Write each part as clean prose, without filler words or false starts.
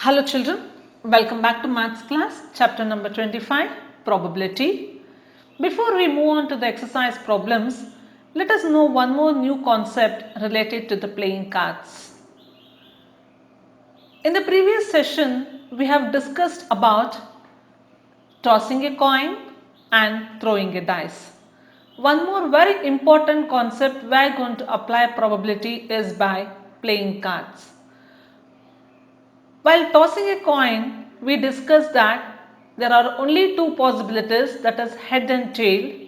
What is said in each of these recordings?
Hello children, welcome back to maths class, chapter number 25, probability. Before we move on to the exercise problems, let us know one more new concept related to the playing cards. In the previous session, we have discussed about tossing a coin and throwing a dice. One more very important concept we are going to apply probability is by playing cards. While tossing a coin, we discussed that there are only two possibilities, that is head and tail.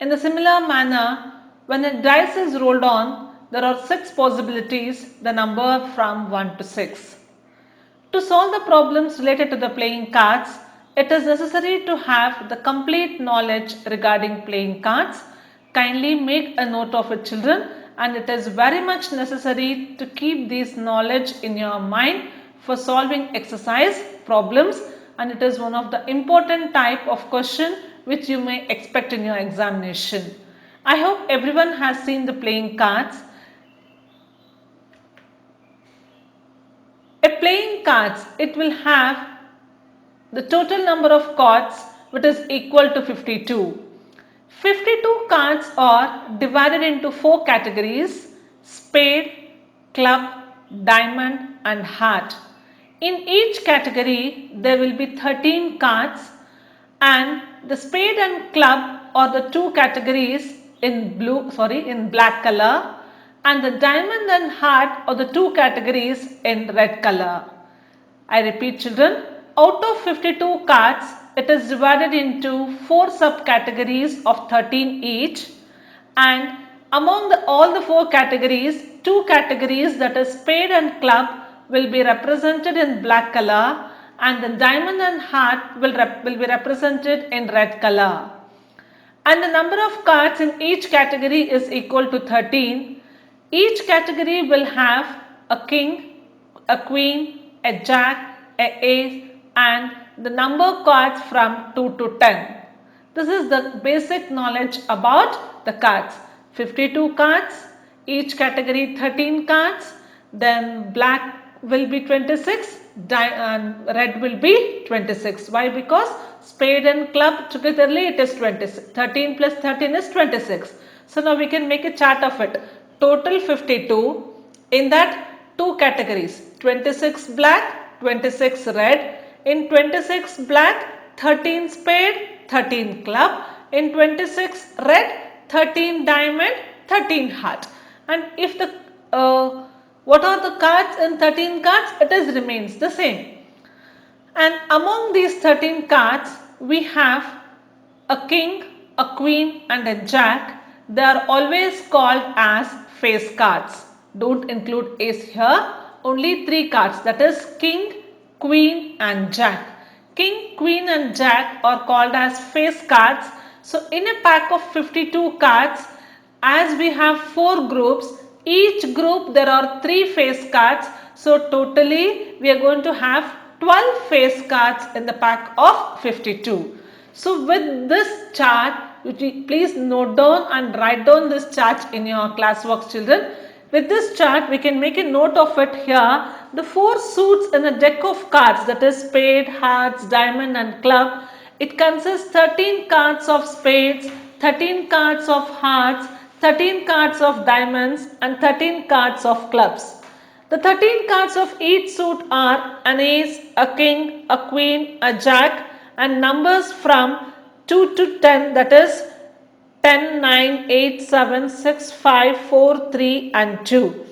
In the similar manner, when a dice is rolled on, there are 6 possibilities, the number from 1 to 6. To solve the problems related to the playing cards, it is necessary to have the complete knowledge regarding playing cards. Kindly make a note of it children, and it is very much necessary to keep this knowledge in your mind for solving exercise problems, and it is one of the important type of question which you may expect in your examination. I hope everyone has seen the playing cards. A playing cards, it will have the total number of cards which is equal to 52. 52 cards are divided into 4 categories: spade, club, diamond and heart. In each category there will be 13 cards, and the spade and club are the two categories in black color, and the diamond and heart are the two categories in red color. I repeat children, out of 52 cards, it is divided into 4 subcategories of 13 each, and among all the 4 categories, 2 categories, that is spade and club, will be represented in black color, and the diamond and heart will be represented in red color. And the number of cards in each category is equal to 13. Each category will have a king, a queen, a jack, a ace, and the number of cards from 2 to 10. This is the basic knowledge about the cards. 52 cards, each category 13 cards, then black will be 26 and red will be 26. Why? Because spade and club togetherly it is 26. 13 plus 13 is 26. So now we can make a chart of it. Total 52, in that 2 categories, 26 black, 26 red. In 26 black, 13 spade, 13 club. In 26 red, 13 diamond, 13 heart. And if the what are the cards in 13 cards? It is remains the same. And among these 13 cards, we have a king, a queen and a jack. They are always called as face cards. Don't include ace here. Only 3 cards, that is king, queen and jack. King, queen and jack are called as face cards. So in a pack of 52 cards, as we have 4 groups, each group there are 3 face cards. So totally we are going to have 12 face cards in the pack of 52. So with this chart, please note down and write down this chart in your classwork children. With this chart, we can make a note of it here. The 4 suits in a deck of cards, that is spade, hearts, diamond and club. It consists 13 cards of spades, 13 cards of hearts, 13 cards of diamonds and 13 cards of clubs. The 13 cards of each suit are an ace, a king, a queen, a jack and numbers from 2 to 10, that is 10, 9, 8, 7, 6, 5, 4, 3 and 2.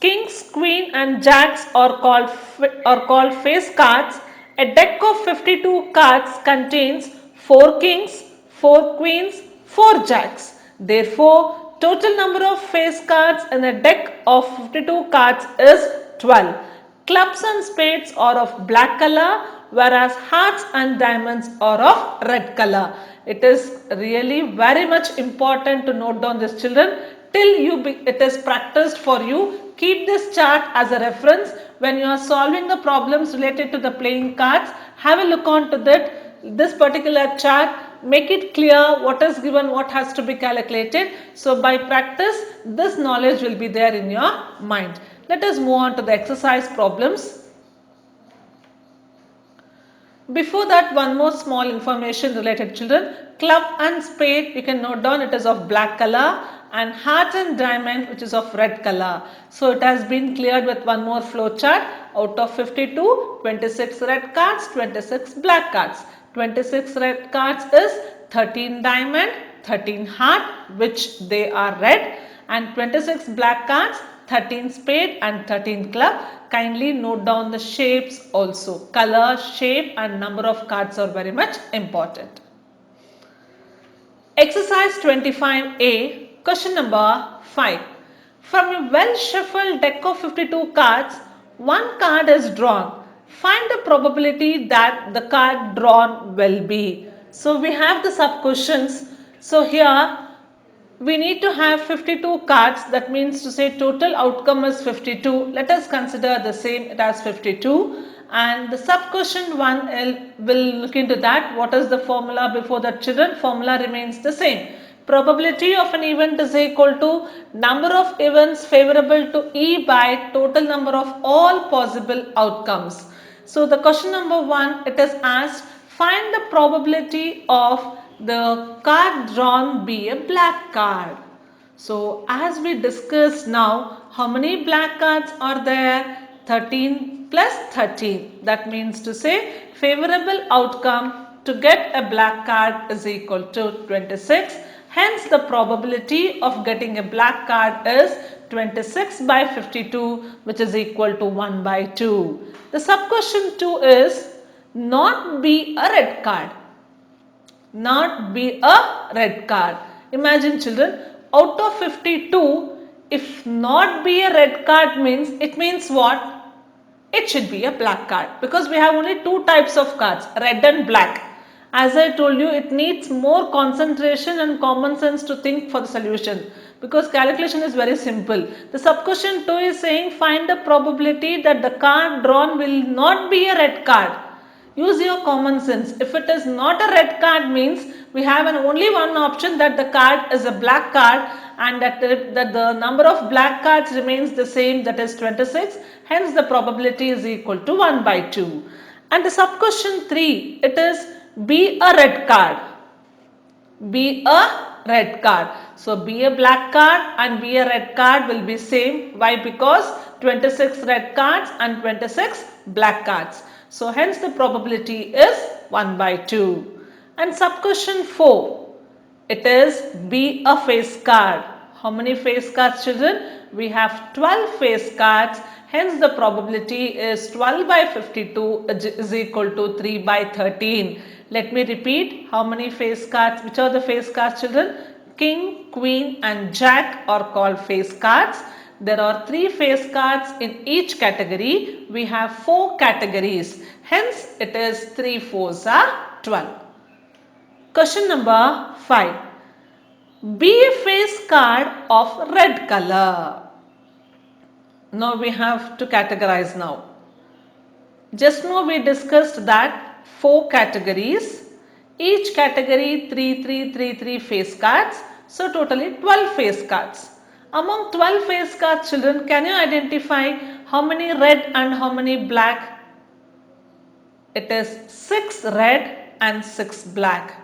Kings, queen and jacks are called face cards. A deck of 52 cards contains 4 kings, 4 queens, 4 jacks. Therefore, total number of face cards in a deck of 52 cards is 12. Clubs and spades are of black color, whereas hearts and diamonds are of red color. It is really very much important to note down this children. Till it is practiced for you, keep this chart as a reference when you are solving the problems related to the playing cards. Have a look on to this particular chart. Make it clear what is given, what has to be calculated. So by practice, this knowledge will be there in your mind. Let us move on to the exercise problems. Before that, one more small information related children. Club and spade, you can note down it is of black color, and heart and diamond which is of red color. So it has been cleared with one more flow chart. Out of 52, 26 red cards, 26 black cards. 26 red cards is 13 diamond, 13 heart which they are red, and 26 black cards, 13 spade and 13 club. Kindly note down the shapes also. Color, shape and number of cards are very much important. Exercise 25A, question number 5. From a well shuffled deck of 52 cards, one card is drawn. Find the probability that the card drawn will be. So we have the sub questions. So here we need to have 52 cards, that means to say total outcome is 52. Let us consider the same, it as 52, and the sub question 1 will look into that. What is the formula before that children? Formula remains the same. Probability of an event is equal to number of events favorable to E by total number of all possible outcomes. So the question number 1, it is asked, find the probability of the card drawn be a black card. So as we discussed now, how many black cards are there? 13 plus 13. That means to say favorable outcome to get a black card is equal to 26. Hence the probability of getting a black card is 26 by 52, which is equal to 1 by 2. The sub question 2 is not be a red card. Not be a red card. Imagine children, out of 52, if not be a red card means, it means what? It should be a black card, because we have only two types of cards, red and black. As I told you, it needs more concentration and common sense to think for the solution, because calculation is very simple. The sub question 2 is saying find the probability that the card drawn will not be a red card. Use your common sense. If it is not a red card means we have only one option, that the card is a black card, and that the number of black cards remains the same, that is 26. Hence the probability is equal to 1 by 2. And the sub question 3, it is be a red card. Be a red card. So be a black card and be a red card will be same. Why? Because 26 red cards and 26 black cards. So hence the probability is 1 by 2. And sub question 4, it is be a face card. How many face cards children? We have 12 face cards. Hence the probability is 12 by 52 is equal to 3 by 13. Let me repeat, how many face cards? Which are the face cards children? King, Queen and Jack are called face cards. There are 3 face cards in each category. We have 4 categories. Hence it is 3 4s are 12. Question number 5. Be a face card of red color. Now we have to categorize now. Just now we discussed that 4 categories. Each category 3 face cards. So totally 12 face cards. Among 12 face cards children, can you identify how many red and how many black? It is 6 red and 6 black.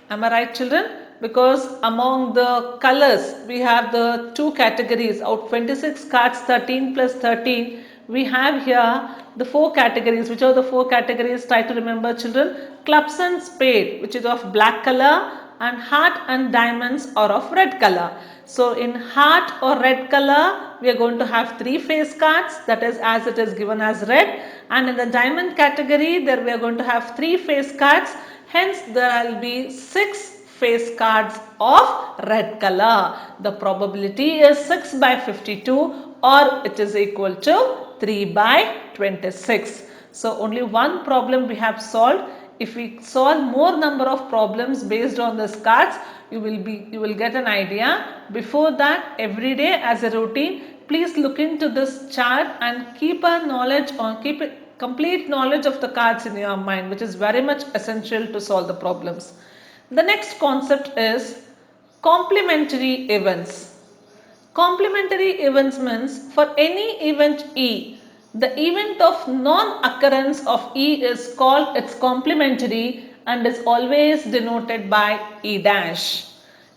Am I right children? Because among the colors we have the 2 categories. Out 26 cards, 13 plus 13, we have here the 4 categories. Which are the 4 categories? Try to remember children. Clubs and spade, which is of black color, and heart and diamonds are of red color. So in heart or red color, we are going to have 3 face cards, that is as it is given as red, and in the diamond category there we are going to have 3 face cards. Hence there will be 6 face cards of red color. The probability is 6 by 52, or it is equal to 3 by 26. So only one problem we have solved. If we solve more number of problems based on these cards, you will get an idea. Before that, every day as a routine, please look into this chart and keep complete knowledge of the cards in your mind, which is very much essential to solve the problems. The next concept is complementary events. Complementary events means for any event E, The event of non-occurrence of E is called its complementary and is always denoted by E dash.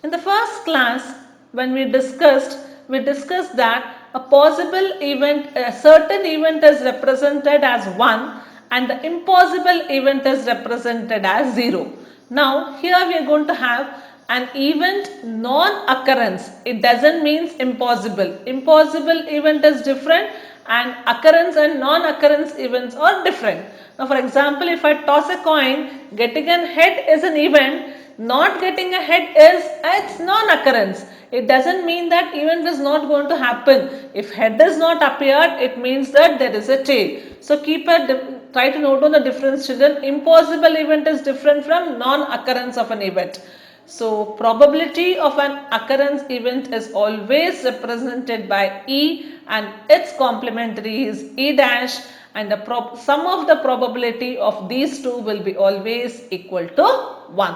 In the first class, when we discussed that a possible event, a certain event is represented as 1 and the impossible event is represented as 0. Now, here we are going to have an event non-occurrence. It doesn't mean impossible. Impossible event is different and occurrence and non-occurrence events are different. Now, for example, if I toss a coin, getting a head is an event, not getting a head is its non-occurrence. It doesn't mean that event is not going to happen. If head does not appear, it means that there is a tail. So try to note on the difference, children. Impossible event is different from non-occurrence of an event. So probability of an occurrence event is always represented by E and its complementary is E dash, and the sum of the probability of these two will be always equal to 1.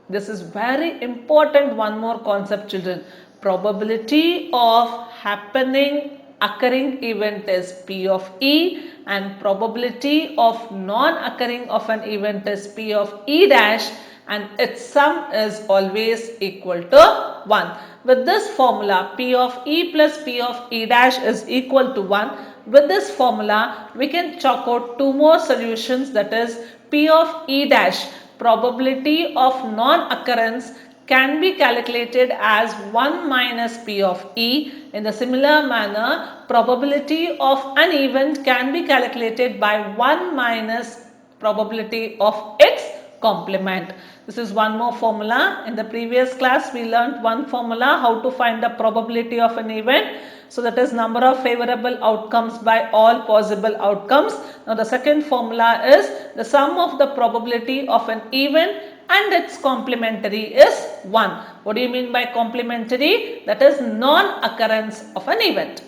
This is very important. One more concept, children. Probability of occurring event is P of E and probability of non-occurring of an event is P of E dash, and its sum is always equal to 1. With this formula, P of E plus P of E dash is equal to 1. With this formula, we can chalk out two more solutions, that is P of E dash, probability of non-occurrence, can be calculated as 1 minus P of E. In the similar manner, probability of an event can be calculated by 1 minus probability of its complement. This is one more formula. In the previous class, we learnt one formula how to find the probability of an event. So that is number of favorable outcomes by all possible outcomes. Now the second formula is the sum of the probability of an event and its complementary is 1. What do you mean by complementary? That is non-occurrence of an event.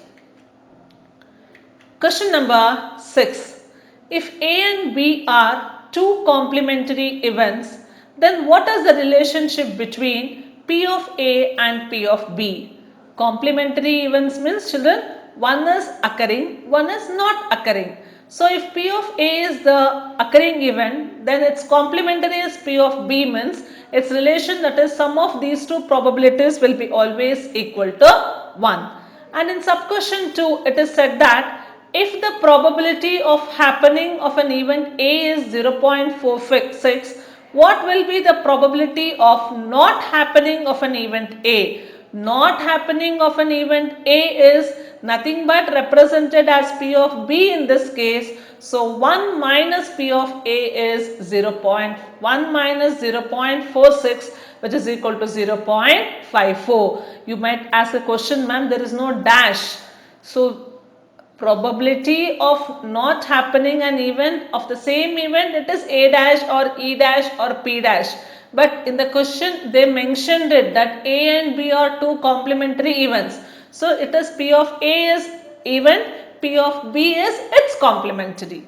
Question number 6. If A and B are two complementary events, then what is the relationship between P of A and P of B? Complementary events means, children, one is occurring, one is not occurring. So if P of A is the occurring event, then its complementary is P of B means its relation, that is sum of these two probabilities, will be always equal to 1. And in sub question 2, it is said that if the probability of happening of an event A is 0.46, what will be the probability of not happening of an event A? Not happening of an event A is nothing but represented as P of B in this case. So 1 minus P of A is 0.1 minus 0.46, which is equal to 0.54. You might ask a question, ma'am, there is no dash. So probability of not happening an event of the same event, it is A dash or E dash or P dash. But in the question they mentioned it that A and B are two complementary events. So it is P of A is event, P of B is its complementary.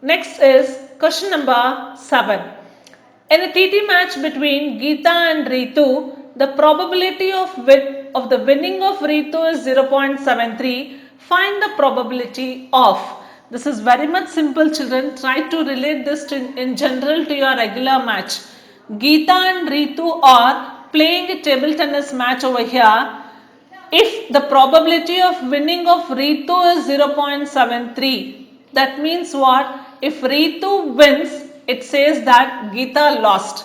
Next is question number 7. In a TT match between Geeta and Ritu, the probability of the winning of Ritu is 0.73. Find the probability of. This is very much simple, children. Try to relate this in general to your regular match. Geeta and Ritu are playing a table tennis match over here. If the probability of winning of Ritu is 0.73, that means what? If Ritu wins, it says that Geeta lost.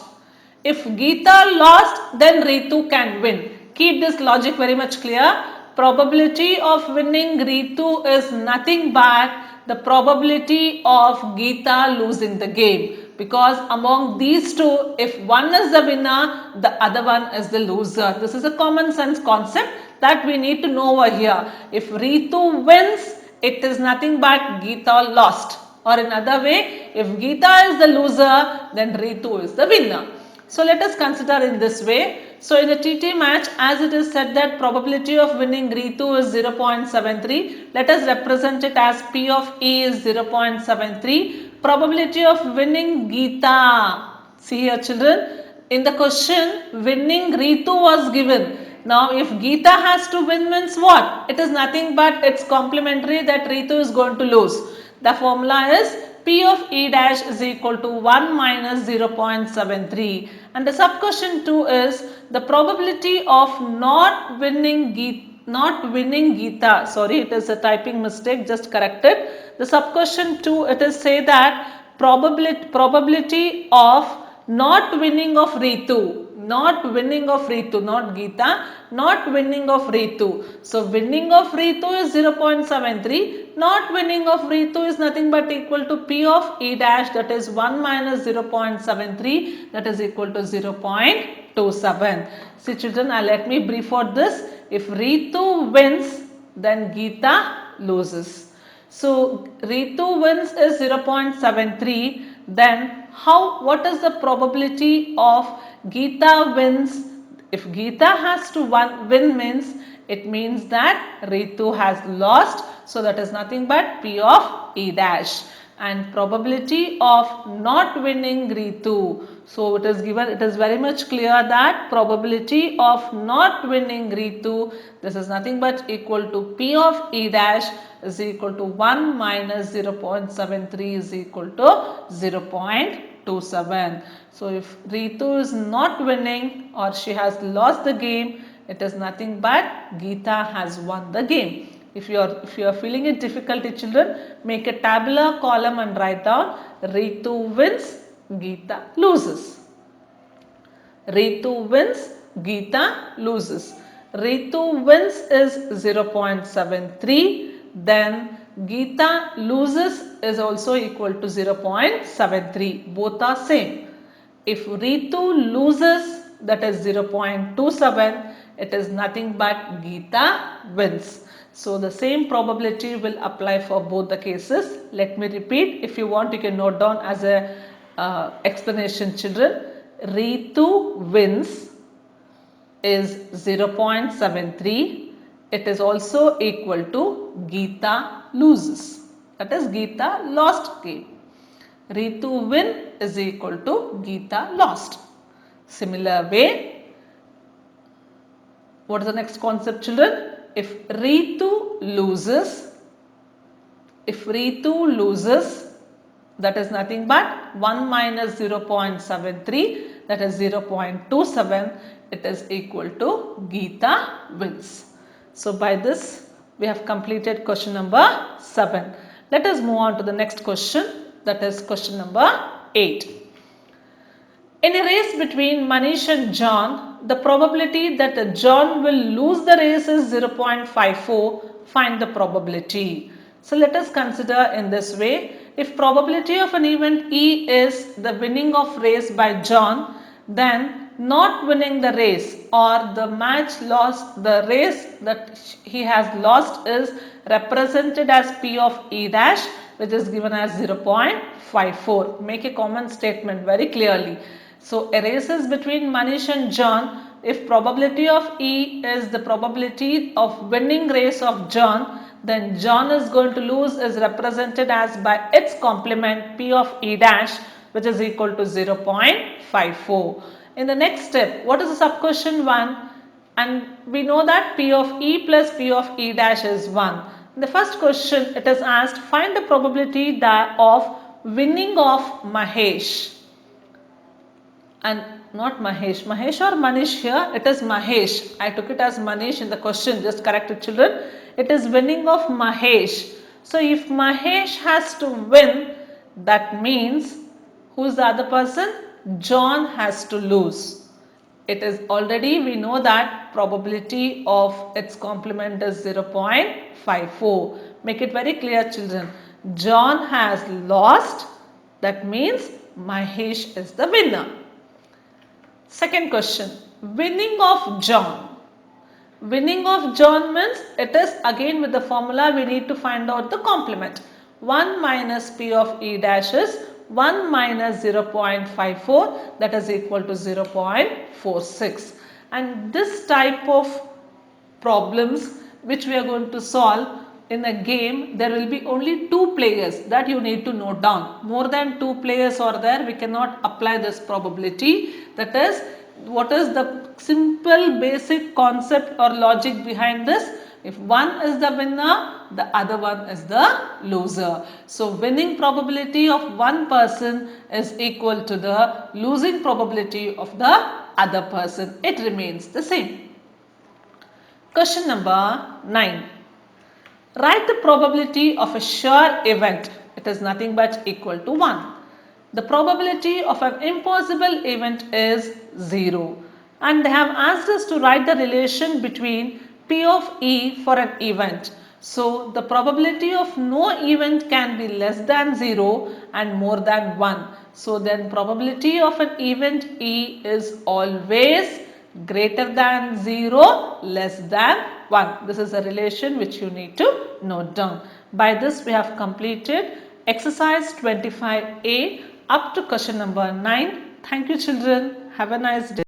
If Geeta lost, then Ritu can win. Keep this logic very much clear. Probability of winning Ritu is nothing but the probability of Geeta losing the game. Because among these two, if one is the winner, the other one is the loser. This is a common sense concept that we need to know over here. If Ritu wins, it is nothing but Geeta lost. Or in other way, if Geeta is the loser, then Ritu is the winner. So let us consider in this way. So in a TT match, as it is said that probability of winning Ritu is 0.73, let us represent it as P of E is 0.73. Probability of winning Geeta. See here, children, in the question winning Ritu was given. Now if Geeta has to win means what? It is nothing but it's complementary that Ritu is going to lose. The formula is P of E dash is equal to 1 minus 0.73, and the sub question 2 is the probability of not winning Geeta, sorry, it is a typing mistake, just correct it. The sub question 2, it is say that probability of not winning of Ritu, not Geeta, not winning of Ritu. So winning of Ritu is 0.73, not winning of Ritu is nothing but equal to P of E dash, that is 1 minus 0.73, that is equal to 0.27. See children, let me brief for this. If Ritu wins, then Geeta loses. So Ritu wins is 0.73, then what is the probability of Geeta wins? If Geeta has to win means, it means that Ritu has lost, so that is nothing but P of E dash. And probability of not winning Ritu, so it is given, it is very much clear that probability of not winning Ritu, this is nothing but equal to P of E dash is equal to 1 minus 0.73 is equal to 0.27. So if Ritu is not winning or she has lost the game, it is nothing but Geeta has won the game. If you are feeling it difficulty children, make a tabular column and write down Ritu wins, Geeta loses. Ritu wins, Geeta loses. Ritu wins is 0.73, then Geeta loses is also equal to 0.73. Both are same. If Ritu loses, that is 0.27, it is nothing but Geeta wins. So the same probability will apply for both the cases. Let me repeat. If you want, you can note down as a explanation children. Ritu wins is 0.73. It is also equal to Geeta loses. That is Geeta lost game. Ritu win is equal to Geeta lost. Similar way, what is the next concept children? If Ritu loses, that is nothing but 1 minus 0.73, that is 0.27, it is equal to Geeta wins. So by this we have completed question number 7. Let us move on to the next question, that is question number 8. In a race between Manish and John, the probability that John will lose the race is 0.54. Find the probability. So let us consider in this way. If probability of an event E is the winning of race by John, then not winning the race or the match lost, the race that he has lost is represented as P of E dash, which is given as 0.54. Make a common statement very clearly. So a race is between Manish and John. If probability of E is the probability of winning race of John, then John is going to lose is represented as by its complement P of E dash, which is equal to 0.54. In the next step, what is the sub question 1? And we know that P of E plus P of E dash is 1. In the first question, it is asked, find the probability of winning of Mahesh. And not Mahesh or Manish here, it is Mahesh. I took it as Manish in the question, just correct it children. It is winning of Mahesh. So if Mahesh has to win, that means who's the other person? John has to lose. It is already, we know that probability of its complement is 0.54. Make it very clear children. John has lost, that means Mahesh is the winner. Second question, winning of John. Winning of John means it is again with the formula we need to find out the complement. 1 minus P of E dash is 1 minus 0.54, that is equal to 0.46. And this type of problems which we are going to solve in a game, there will be only 2 players that you need to note down. More than 2 players are there, we cannot apply this probability. That is, what is the simple basic concept or logic behind this? If one is the winner, the other one is the loser. So winning probability of one person is equal to the losing probability of the other person. It remains the same. Question number 9. Write the probability of a sure event. It is nothing but equal to 1. The probability of an impossible event is 0. And they have asked us to write the relation between P of E for an event. So the probability of no event can be less than 0 and more than 1. So then probability of an event E is always greater than 0, less than 1. This is a relation which you need to note down. By this we have completed exercise 25A up to question number 9. Thank you children. Have a nice day.